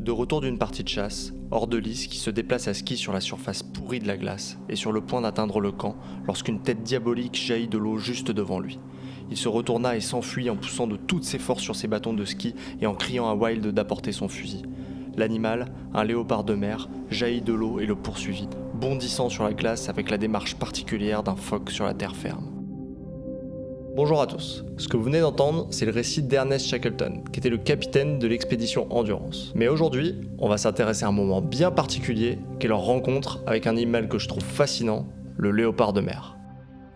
De retour d'une partie de chasse, Ordelis qui se déplace à ski sur la surface pourrie de la glace est sur le point d'atteindre le camp lorsqu'une tête diabolique jaillit de l'eau juste devant lui. Il se retourna et s'enfuit en poussant de toutes ses forces sur ses bâtons de ski et en criant à Wild d'apporter son fusil. L'animal, un léopard de mer, jaillit de l'eau et le poursuivit, bondissant sur la glace avec la démarche particulière d'un phoque sur la terre ferme. Bonjour à tous, ce que vous venez d'entendre, c'est le récit d'Ernest Shackleton, qui était le capitaine de l'expédition Endurance. Mais aujourd'hui, on va s'intéresser à un moment bien particulier, qui est leur rencontre avec un animal que je trouve fascinant, le léopard de mer.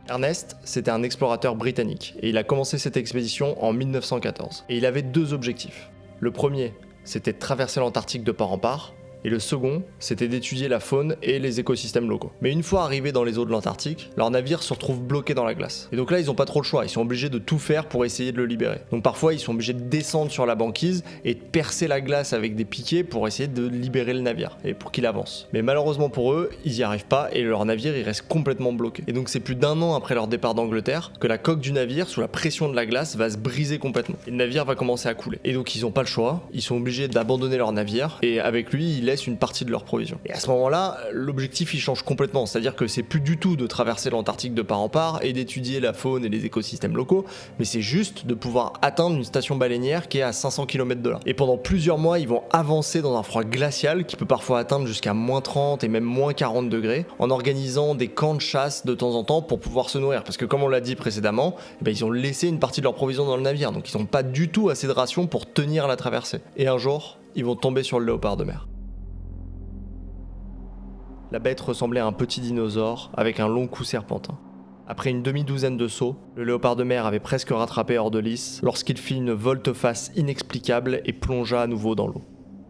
Ernest, c'était un explorateur britannique, et il a commencé cette expédition en 1914. Et il avait deux objectifs. Le premier, c'était de traverser l'Antarctique de part en part, et le second, c'était d'étudier la faune et les écosystèmes locaux. Mais une fois arrivés dans les eaux de l'Antarctique, leur navire se retrouve bloqué dans la glace. Et donc là, ils n'ont pas trop le choix, ils sont obligés de tout faire pour essayer de le libérer. Donc parfois, ils sont obligés de descendre sur la banquise et de percer la glace avec des piquets pour essayer de libérer le navire, et pour qu'il avance. Mais malheureusement pour eux, ils n'y arrivent pas et leur navire, il reste complètement bloqué. Et donc c'est plus d'un an après leur départ d'Angleterre que la coque du navire, sous la pression de la glace, va se briser complètement. Et le navire va commencer à couler. Et donc ils n'ont pas le choix, ils sont obligés d'abandonner leur navire, et avec lui, ils laissent une partie de leur provisions. Et à ce moment-là, l'objectif il change complètement, c'est-à-dire que c'est plus du tout de traverser l'Antarctique de part en part et d'étudier la faune et les écosystèmes locaux, mais c'est juste de pouvoir atteindre une station baleinière qui est à 500 km de là. Et pendant plusieurs mois, ils vont avancer dans un froid glacial qui peut parfois atteindre jusqu'à moins 30 et même moins 40 degrés, en organisant des camps de chasse de temps en temps pour pouvoir se nourrir, parce que comme on l'a dit précédemment, ils ont laissé une partie de leurs provisions dans le navire, donc ils n'ont pas du tout assez de rations pour tenir la traversée. Et un jour, ils vont tomber sur le léopard de mer. La bête ressemblait à un petit dinosaure avec un long cou serpentin. Après une demi-douzaine de sauts, le léopard de mer avait presque rattrapé Ordelis lorsqu'il fit une volte-face inexplicable et plongea à nouveau dans l'eau.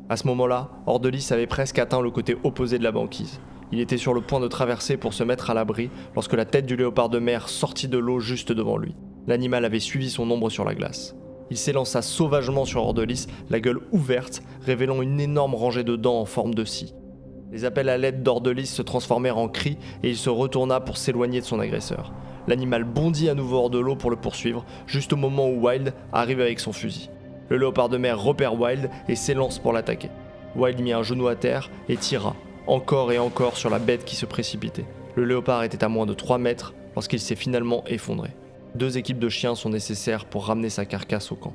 À ce moment-là, Ordelis avait presque atteint le côté opposé de la banquise. Il était sur le point de traverser pour se mettre à l'abri lorsque la tête du léopard de mer sortit de l'eau juste devant lui. L'animal avait suivi son ombre sur la glace. Il s'élança sauvagement sur Ordelis, la gueule ouverte, révélant une énorme rangée de dents en forme de scie. Les appels à l'aide d'Ordelis se transformèrent en cris et il se retourna pour s'éloigner de son agresseur. L'animal bondit à nouveau hors de l'eau pour le poursuivre, juste au moment où Wild arrive avec son fusil. Le léopard de mer repère Wild et s'élance pour l'attaquer. Wild mit un genou à terre et tira, encore et encore sur la bête qui se précipitait. Le léopard était à moins de 3 mètres lorsqu'il s'est finalement effondré. 2 équipes de chiens sont nécessaires pour ramener sa carcasse au camp.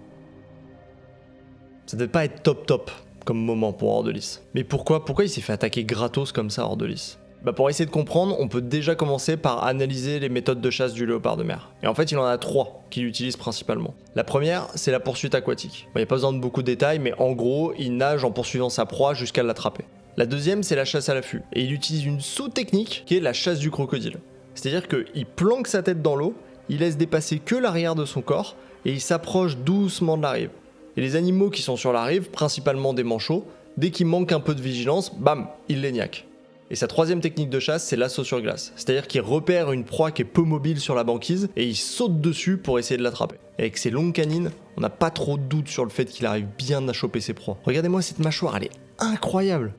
Ça devait pas être top comme moment pour Ordelis. Mais pourquoi il s'est fait attaquer gratos comme ça, Ordelis ? Pour essayer de comprendre, on peut déjà commencer par analyser les méthodes de chasse du léopard de mer. Et en fait, il en a 3 qu'il utilise principalement. La première, c'est la poursuite aquatique. Il n'y a pas besoin de beaucoup de détails, mais en gros, il nage en poursuivant sa proie jusqu'à l'attraper. La deuxième, c'est la chasse à l'affût. Et il utilise une sous-technique qui est la chasse du crocodile. C'est-à-dire qu'il planque sa tête dans l'eau, il laisse dépasser que l'arrière de son corps, et il s'approche doucement de la rive. Et les animaux qui sont sur la rive, principalement des manchots, dès qu'ils manquent un peu de vigilance, bam, ils les niaquent. Et sa troisième technique de chasse, c'est l'assaut sur glace. C'est-à-dire qu'il repère une proie qui est peu mobile sur la banquise et il saute dessus pour essayer de l'attraper. Et avec ses longues canines, on n'a pas trop de doute sur le fait qu'il arrive bien à choper ses proies. Regardez-moi cette mâchoire, elle est incroyable.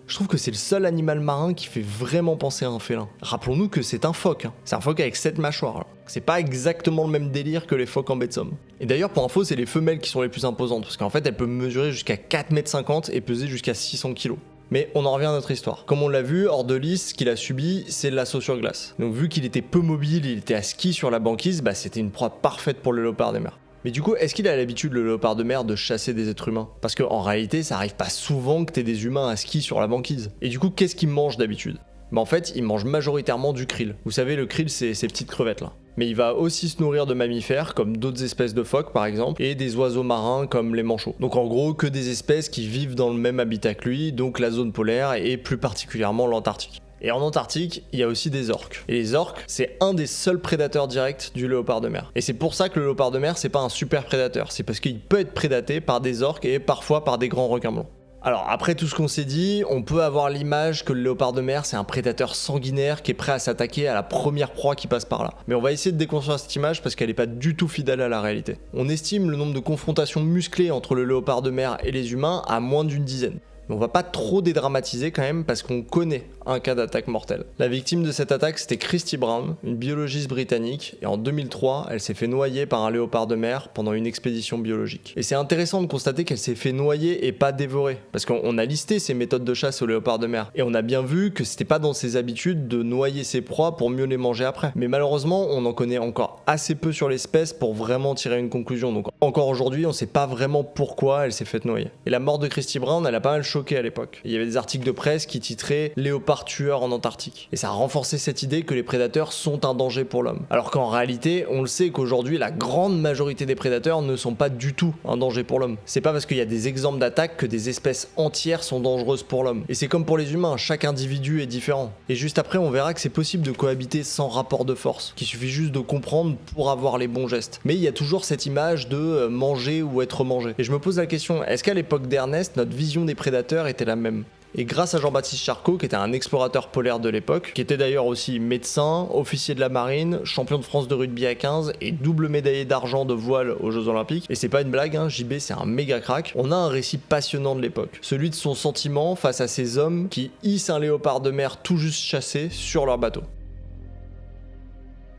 Je trouve que c'est le seul animal marin qui fait vraiment penser à un félin. Rappelons-nous que c'est un phoque, C'est un phoque avec 7 mâchoires. C'est pas exactement le même délire que les phoques en baie de Somme. Et d'ailleurs, pour info, c'est les femelles qui sont les plus imposantes, parce qu'en fait, elles peuvent mesurer jusqu'à 4,50 m et peser jusqu'à 600 kg. Mais on en revient à notre histoire. Comme on l'a vu, Ordelis, ce qu'il a subi, c'est l'assaut sur glace. Donc vu qu'il était peu mobile, il était à ski sur la banquise, c'était une proie parfaite pour le léopard de mer. Mais du coup, est-ce qu'il a l'habitude, le léopard de mer, de chasser des êtres humains ? Parce qu'en réalité, ça arrive pas souvent que t'aies des humains à ski sur la banquise. Et du coup, qu'est-ce qu'il mange d'habitude ? En fait, il mange majoritairement du krill. Vous savez, le krill, c'est ces petites crevettes là. Mais il va aussi se nourrir de mammifères, comme d'autres espèces de phoques par exemple, et des oiseaux marins comme les manchots. Donc en gros, que des espèces qui vivent dans le même habitat que lui, donc la zone polaire et plus particulièrement l'Antarctique. Et en Antarctique, il y a aussi des orques. Et les orques, c'est un des seuls prédateurs directs du léopard de mer. Et c'est pour ça que le léopard de mer, c'est pas un super prédateur. C'est parce qu'il peut être prédaté par des orques et parfois par des grands requins blancs. Alors après tout ce qu'on s'est dit, on peut avoir l'image que le léopard de mer c'est un prédateur sanguinaire qui est prêt à s'attaquer à la première proie qui passe par là. Mais on va essayer de déconstruire cette image parce qu'elle n'est pas du tout fidèle à la réalité. On estime le nombre de confrontations musclées entre le léopard de mer et les humains à moins d'une dizaine. Mais on va pas trop dédramatiser quand même parce qu'on connaît un cas d'attaque mortelle. La victime de cette attaque, c'était Christy Brown, une biologiste britannique, et en 2003, elle s'est fait noyer par un léopard de mer pendant une expédition biologique. Et c'est intéressant de constater qu'elle s'est fait noyer et pas dévorer, parce qu'on a listé ses méthodes de chasse au léopard de mer, et on a bien vu que c'était pas dans ses habitudes de noyer ses proies pour mieux les manger après. Mais malheureusement, on en connaît encore assez peu sur l'espèce pour vraiment tirer une conclusion, donc encore aujourd'hui, on sait pas vraiment pourquoi elle s'est fait noyer. Et la mort de Christy Brown, elle a pas mal choqué à l'époque. Il y avait des articles de presse qui titraient Léopard tueur en Antarctique. Et ça a renforcé cette idée que les prédateurs sont un danger pour l'homme. Alors qu'en réalité, on le sait qu'aujourd'hui, la grande majorité des prédateurs ne sont pas du tout un danger pour l'homme. C'est pas parce qu'il y a des exemples d'attaques que des espèces entières sont dangereuses pour l'homme. Et c'est comme pour les humains, chaque individu est différent. Et juste après, on verra que c'est possible de cohabiter sans rapport de force, qu'il suffit juste de comprendre pour avoir les bons gestes. Mais il y a toujours cette image de manger ou être mangé. Et je me pose la question, est-ce qu'à l'époque d'Ernest, notre vision des prédateurs était la même ? Et grâce à Jean-Baptiste Charcot, qui était un explorateur polaire de l'époque, qui était d'ailleurs aussi médecin, officier de la marine, champion de France de rugby à 15 et double médaillé d'argent de voile aux Jeux Olympiques, et c'est pas une blague, hein, JB c'est un méga crack, on a un récit passionnant de l'époque. Celui de son sentiment face à ces hommes qui hissent un léopard de mer tout juste chassé sur leur bateau.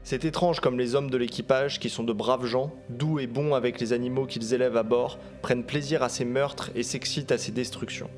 C'est étrange comme les hommes de l'équipage, qui sont de braves gens, doux et bons avec les animaux qu'ils élèvent à bord, prennent plaisir à ces meurtres et s'excitent à ces destructions.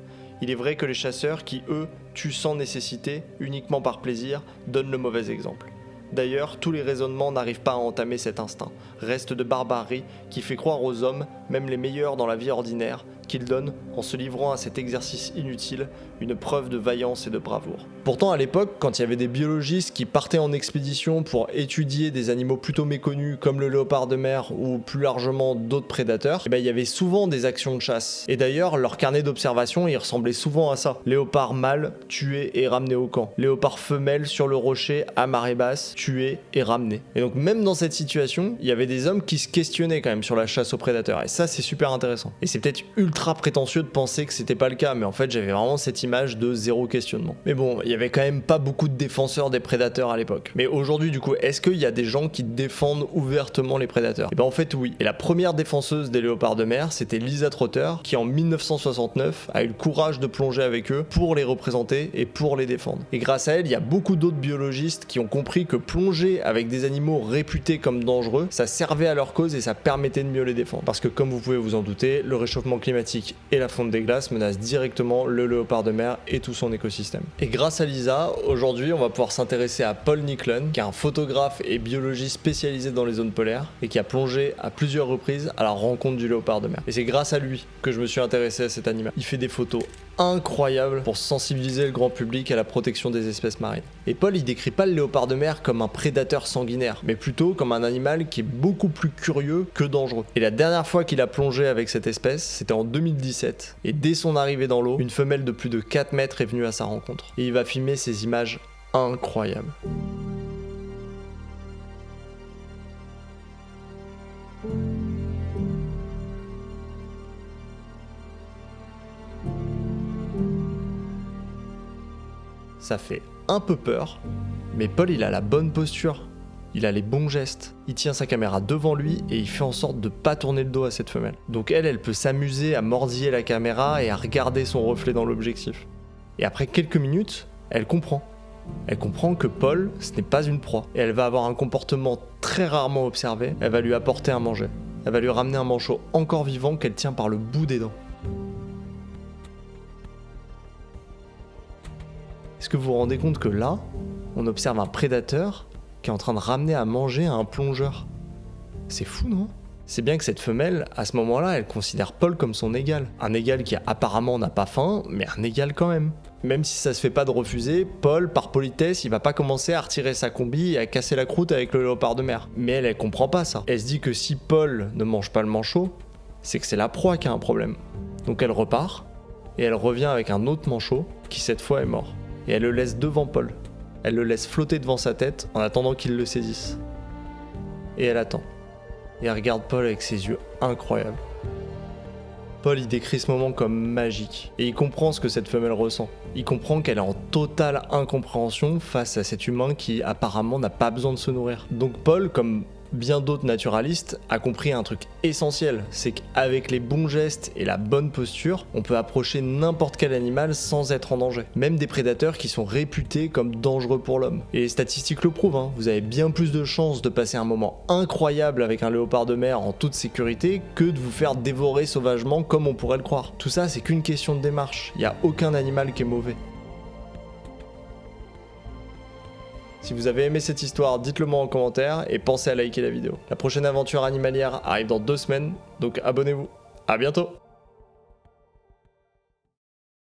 Il est vrai que les chasseurs qui, eux, tuent sans nécessité, uniquement par plaisir, donnent le mauvais exemple. D'ailleurs, tous les raisonnements n'arrivent pas à entamer cet instinct, reste de barbarie qui fait croire aux hommes, même les meilleurs dans la vie ordinaire, qu'ils donnent, en se livrant à cet exercice inutile, une preuve de vaillance et de bravoure. Pourtant, à l'époque, quand il y avait des biologistes qui partaient en expédition pour étudier des animaux plutôt méconnus comme le léopard de mer ou plus largement d'autres prédateurs, il y avait souvent des actions de chasse. Et d'ailleurs, leur carnet d'observation, il ressemblait souvent à ça. Léopard mâle, tué et ramené au camp. Léopard femelle sur le rocher à marée basse, tué et ramené. Et donc même dans cette situation, il y avait des hommes qui se questionnaient quand même sur la chasse aux prédateurs. Et ça, c'est super intéressant. Et c'est peut-être ultra prétentieux de penser que c'était pas le cas, mais en fait, j'avais vraiment cette image de zéro questionnement. Mais bon, il y avait quand même pas beaucoup de défenseurs des prédateurs à l'époque. Mais aujourd'hui, du coup, est-ce qu'il y a des gens qui défendent ouvertement les prédateurs ? Et ben en fait, oui. Et la première défenseuse des léopards de mer, c'était Lisa Trotter, qui en 1969 a eu le courage de plonger avec eux pour les représenter et pour les défendre. Et grâce à elle, il y a beaucoup d'autres biologistes qui ont compris que plonger avec des animaux réputés comme dangereux, ça servait à leur cause et ça permettait de mieux les défendre. Parce que comme vous pouvez vous en douter, le réchauffement climatique et la fonte des glaces menacent directement le léopard de mer et tout son écosystème. Et grâce à Lisa, aujourd'hui on va pouvoir s'intéresser à Paul Nicklon, qui est un photographe et biologiste spécialisé dans les zones polaires et qui a plongé à plusieurs reprises à la rencontre du léopard de mer. Et c'est grâce à lui que je me suis intéressé à cet animal. Il fait des photos incroyables pour sensibiliser le grand public à la protection des espèces marines. Et Paul, il décrit pas le léopard de mer comme un prédateur sanguinaire, mais plutôt comme un animal qui est beaucoup plus curieux que dangereux. Et la dernière fois qu'il a plongé avec cette espèce, c'était en 2017. Et dès son arrivée dans l'eau, une femelle de plus de 4 mètres est venue à sa rencontre. Et il va filmer ces images incroyables. Ça fait un peu peur, mais Paul il a la bonne posture, il a les bons gestes, il tient sa caméra devant lui et il fait en sorte de pas tourner le dos à cette femelle. Donc elle peut s'amuser à mordiller la caméra et à regarder son reflet dans l'objectif. Et après quelques minutes, elle comprend. Elle comprend que Paul, ce n'est pas une proie. Et elle va avoir un comportement très rarement observé, elle va lui apporter à manger. Elle va lui ramener un manchot encore vivant qu'elle tient par le bout des dents. Est-ce que vous vous rendez compte que là, on observe un prédateur qui est en train de ramener à manger à un plongeur ? C'est fou, non ? C'est bien que cette femelle, à ce moment-là, elle considère Paul comme son égal. Un égal qui apparemment n'a pas faim, mais un égal quand même. Même si ça se fait pas de refuser, Paul, par politesse, il va pas commencer à retirer sa combi et à casser la croûte avec le léopard de mer. Mais elle comprend pas ça. Elle se dit que si Paul ne mange pas le manchot, c'est que c'est la proie qui a un problème. Donc elle repart, et elle revient avec un autre manchot, qui cette fois est mort. Et elle le laisse devant Paul. Elle le laisse flotter devant sa tête en attendant qu'il le saisisse. Et elle attend. Et elle regarde Paul avec ses yeux incroyables. Paul il décrit ce moment comme magique. Et il comprend ce que cette femelle ressent. Il comprend qu'elle est en totale incompréhension face à cet humain qui apparemment n'a pas besoin de se nourrir. Donc Paul, comme bien d'autres naturalistes a compris un truc essentiel, c'est qu'avec les bons gestes et la bonne posture, on peut approcher n'importe quel animal sans être en danger. Même des prédateurs qui sont réputés comme dangereux pour l'homme. Et les statistiques le prouvent, hein, vous avez bien plus de chances de passer un moment incroyable avec un léopard de mer en toute sécurité que de vous faire dévorer sauvagement comme on pourrait le croire. Tout ça, c'est qu'une question de démarche, il n'y a aucun animal qui est mauvais. Si vous avez aimé cette histoire, dites-le moi en commentaire et pensez à liker la vidéo. La prochaine aventure animalière arrive dans 2 semaines, donc abonnez-vous. À bientôt!